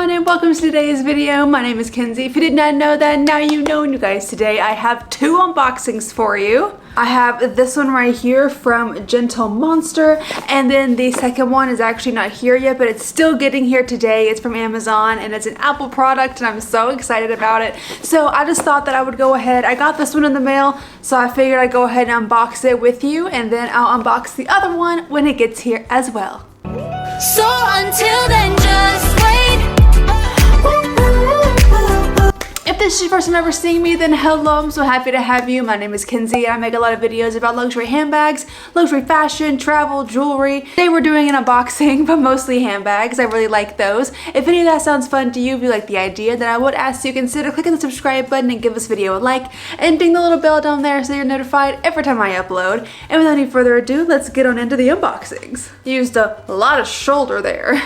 everyone and welcome to today's video. My name is Kenzie. If you did not know that, now you know. And you guys, today I have two unboxings for you. I have this one right here from Gentle Monster, and then the second one is actually not here yet, but it's still getting here today. It's from Amazon and it's an Apple product and I'm so excited about it. So I just thought that I would go ahead. I got this one in the mail, so I figured I'd go ahead and unbox it with you, and then I'll unbox the other one when it gets here as well. So until then, just wait. If this is your first time ever seeing me, then hello, I'm so happy to have you. My name is Kenzie and I make a lot of videos about luxury handbags, luxury fashion, travel, jewelry. Today we're doing an unboxing, but mostly handbags. I really like those. If any of that sounds fun to you, if you like the idea, then I would ask you to consider clicking the subscribe button and give this video a like, and ding the little bell down there so you're notified every time I upload. And without any further ado, let's get on into the unboxings. Used a lot of shoulder there.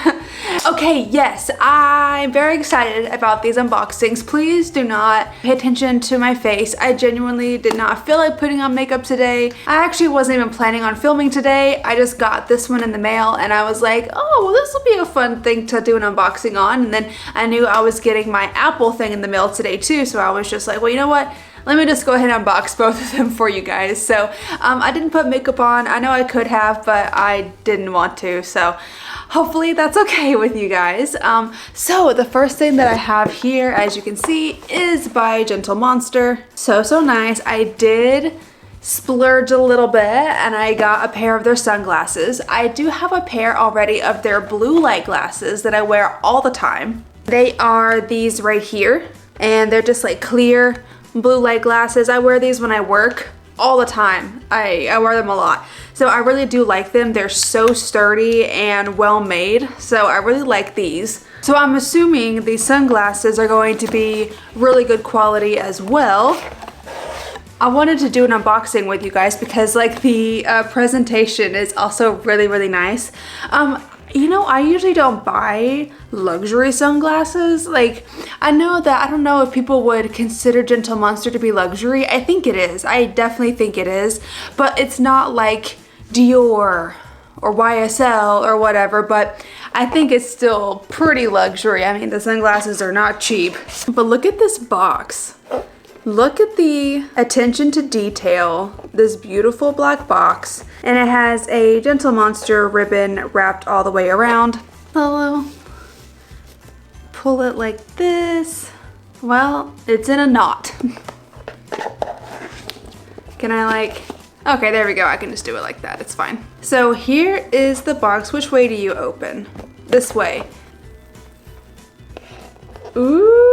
Okay, yes, I'm very excited about these unboxings. Please do not pay attention to my face. I genuinely did not feel like putting on makeup today. I actually wasn't even planning on filming today. I just got this one in the mail and I was like, oh, well, this will be a fun thing to do an unboxing on. And then I knew I was getting my Apple thing in the mail today too, so I was just like, well, you know what? Let me just go ahead and unbox both of them for you guys. So I didn't put makeup on. I know I could have, but I didn't want to. So hopefully that's okay with you guys. So the first thing that I have here, as you can see, is by Gentle Monster. So nice. I did splurge a little bit and I got a pair of their sunglasses. I do have a pair already of their blue light glasses that I wear all the time. They are these right here, and they're just like clear blue light glasses. I wear these when I work all the time. I wear them a lot. So I really do like them. They're so sturdy and well made. So I really like these. So I'm assuming these sunglasses are going to be really good quality as well. I wanted to do an unboxing with you guys because like the presentation is also really nice. You know, I usually don't buy luxury sunglasses. Like, I know that, I don't know if people would consider Gentle Monster to be luxury. I think it is. I definitely think it is. But it's not like Dior or YSL or whatever, but I think it's still pretty luxury. I mean, the sunglasses are not cheap. But look at this box. Look at the attention to detail, this beautiful black box, and it has a Gentle Monster ribbon wrapped all the way around. Hello. Pull it like this. Well, it's in a knot. Can I like, okay, there we go. I can just do it like that, it's fine. So here is the box. Which way do you open? This way. Ooh.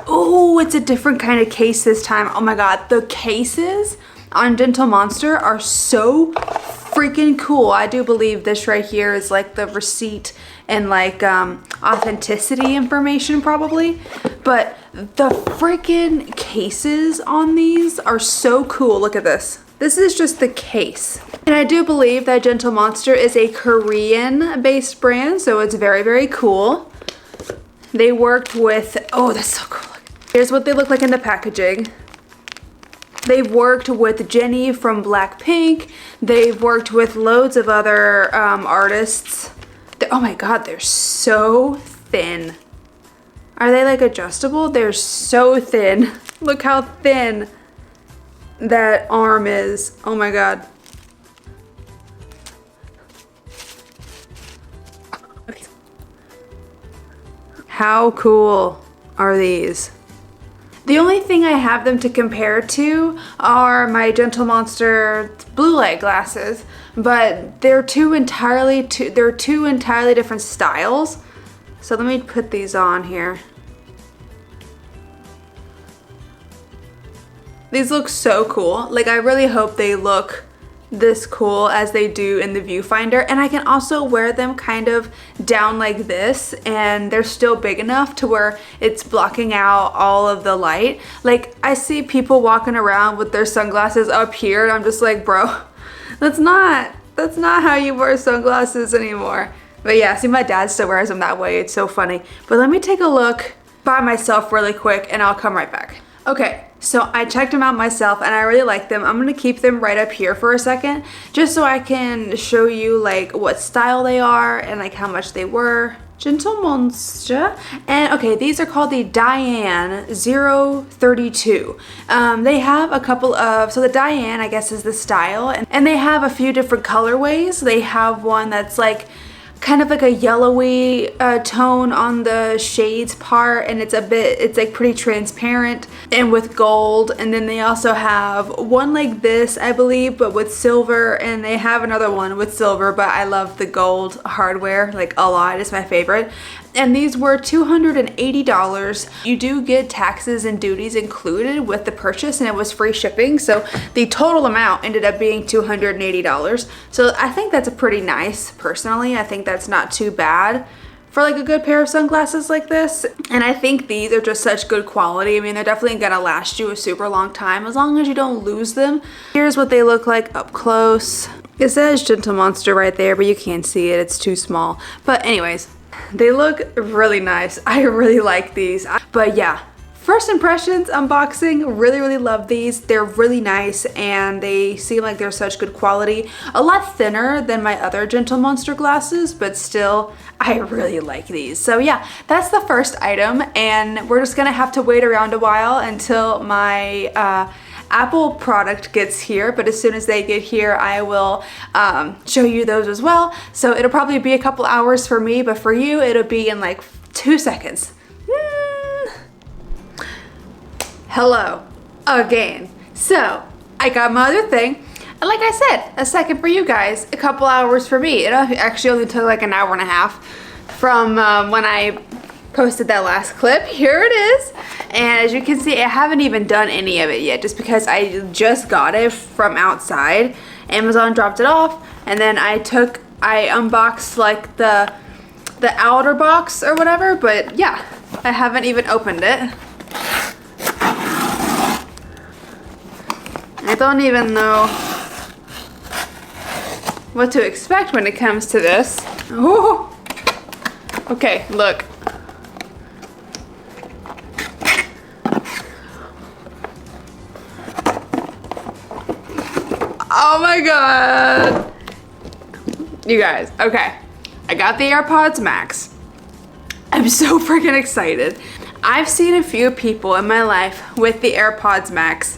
Oh, it's a different kind of case this time. Oh my god, the cases on Gentle Monster are so freaking cool. I do believe this right here is like the receipt and like authenticity information probably. But the freaking cases on these are so cool. Look at this. This is just the case. And I do believe that Gentle Monster is a Korean based brand, so it's very cool. They worked with, oh, that's so cool. Here's what they look like in the packaging. They've worked with Jennie from Blackpink. They've worked with loads of other artists. Oh my god, they're so thin. Are they like adjustable? They're so thin. Look how thin that arm is. Oh my god. How cool are these? The only thing I have them to compare to are my Gentle Monster blue light glasses, but they're two entirely different styles. So let me put these on here. These look so cool. Like, I really hope they look this cool as they do in the viewfinder, and I can also wear them kind of down like this and they're still big enough to where it's blocking out all of the light. Like, I see people walking around with their sunglasses up here and I'm just like, bro, that's not how you wear sunglasses anymore. But yeah, see, my dad still wears them that way. It's so funny. But let me take a look by myself really quick and I'll come right back. Okay, so I checked them out myself and I really like them. I'm gonna keep them right up here for a second, just so I can show you like what style they are and like how much they were. Gentle Monster. And okay, these are called the Diane 032. They have a couple of, so the Diane I guess is the style, and they have a few different colorways. They have one that's like kind of like a yellowy tone on the shades part, and it's like pretty transparent and with gold. And then they also have one like this, I believe, but with silver, and they have another one with silver, but I love the gold hardware like a lot. It's my favorite. And these were $280. You do get taxes and duties included with the purchase, and it was free shipping. So the total amount ended up being $280. So I think that's a pretty nice, personally. I think that's not too bad for like a good pair of sunglasses like this. And I think these are just such good quality. I mean, they're definitely gonna last you a super long time as long as you don't lose them. Here's what they look like up close. It says Gentle Monster right there, but you can't see it, it's too small. But anyways, they look really nice. I really like these. But yeah, first impressions, unboxing, really love these. They're really nice, and they seem like they're such good quality. A lot thinner than my other Gentle Monster glasses, but still, I really like these. So yeah, that's the first item, and we're just gonna have to wait around a while until my Apple product gets here, but as soon as they get here, I will show you those as well. So it'll probably be a couple hours for me, but for you, it'll be in like 2 seconds. Hello again. So I got my other thing, and like I said, a second for you guys, a couple hours for me. It actually only took like an hour and a half from when I posted that last clip. Here it is, and as you can see, I haven't even done any of it yet, just because I just got it from outside. Amazon dropped it off, and then I unboxed like the outer box or whatever, but yeah, I haven't even opened it. I don't even know what to expect when it comes to this. Ooh. Okay, look. Oh my god. You guys, okay. I got the AirPods Max. I'm so freaking excited. I've seen a few people in my life with the AirPods Max,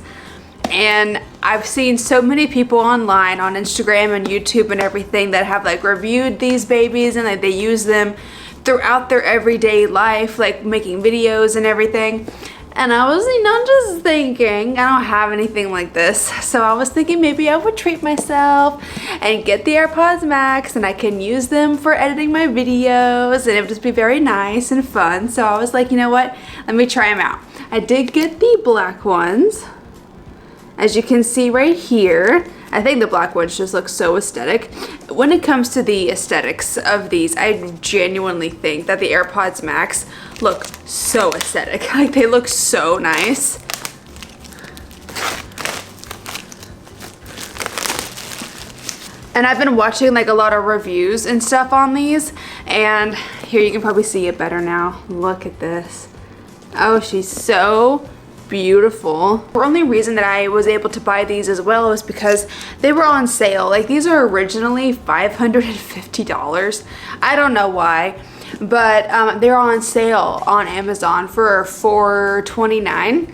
and I've seen so many people online on Instagram and YouTube and everything that have like reviewed these babies, and like they use them throughout their everyday life, like making videos and everything. And I was, just thinking, I don't have anything like this. So I was thinking maybe I would treat myself and get the AirPods Max, and I can use them for editing my videos, and it would just be very nice and fun. So I was like, you know what? Let me try them out. I did get the black ones. As you can see right here, I think the black ones just look so aesthetic. When it comes to the aesthetics of these, I genuinely think that the AirPods Max look so aesthetic. Like, they look so nice. And I've been watching like a lot of reviews and stuff on these, and here you can probably see it better now. Look at this. Oh, she's so beautiful. The only reason that I was able to buy these as well is because they were on sale. Like, these are originally $550. I don't know why, but they're on sale on Amazon for $429.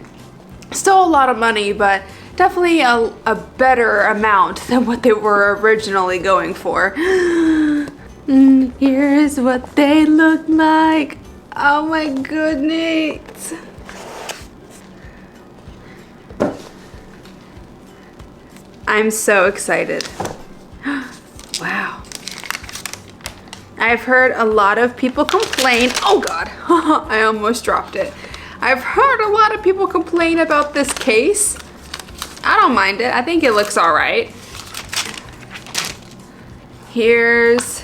Still a lot of money, but definitely a better amount than what they were originally going for. Here's what they look like. Oh my goodness. I'm so excited. Wow. I've heard a lot of people complain. Oh God, I almost dropped it. I've heard a lot of people complain about this case. I don't mind it. I think it looks all right. Here's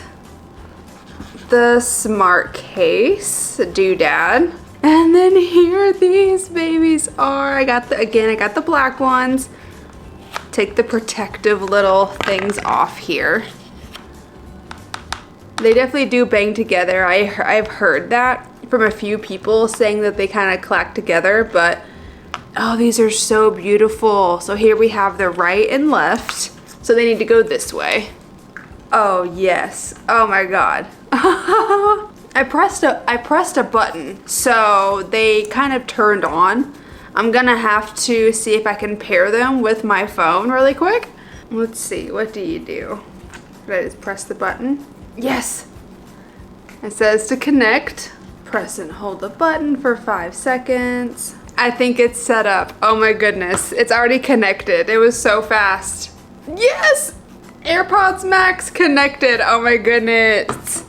the smart case, doodad. And then here these babies are. I got the black ones. Take the protective little things off here. They definitely do bang together. I've heard that from a few people saying that they kind of clack together, but oh, these are so beautiful. So here we have the right and left. So they need to go this way. Oh yes. Oh my God. I pressed a button, so they kind of turned on. I'm gonna have to see if I can pair them with my phone really quick. Let's see, what do you do? Did I just press the button? Yes! It says to connect. Press and hold the button for 5 seconds. I think it's set up. Oh my goodness, it's already connected. It was so fast. Yes! AirPods Max connected, oh my goodness.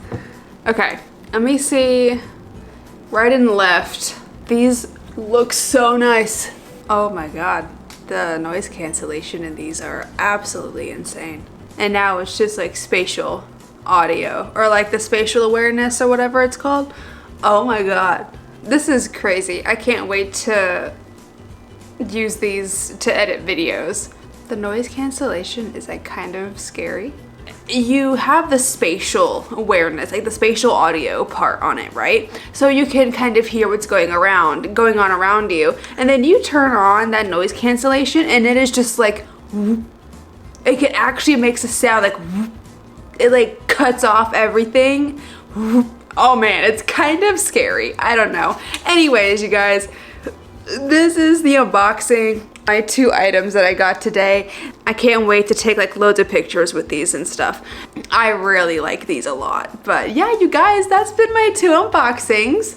Okay, let me see. Right and left. These look so nice. Oh my god, the noise cancellation in these are absolutely insane. And now it's just like spatial audio, or like the spatial awareness or whatever it's called. Oh my god, this is crazy. I can't wait to use these to edit videos. The noise cancellation is like kind of scary. You have the spatial awareness, like the spatial audio part on it, right? So you can kind of hear what's going on around you. And then you turn on that noise cancellation and it is just like, it actually makes a sound like, it like cuts off everything. Oh man, it's kind of scary. I don't know. Anyways, you guys, this is the unboxing. My 2 items that I got today. I can't wait to take like loads of pictures with these and stuff. I really like these a lot. But yeah, you guys, that's been my 2 unboxings.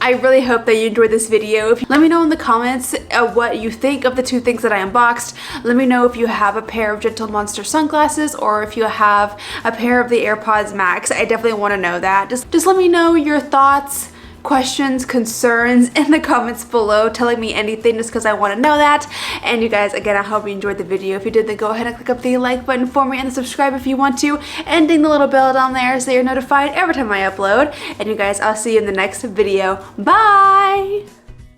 I really hope that you enjoyed this video. Let me know in the comments what you think of the 2 things that I unboxed. Let me know if you have a pair of Gentle Monster sunglasses or if you have a pair of the AirPods Max. I definitely want to know that. Just let me know your thoughts, questions, concerns in the comments below, telling me anything just because I want to know that. And you guys, again, I hope you enjoyed the video. If you did, then go ahead and click up the like button for me and subscribe if you want to, and ding the little bell down there so you're notified every time I upload. And you guys, I'll see you in the next video. Bye!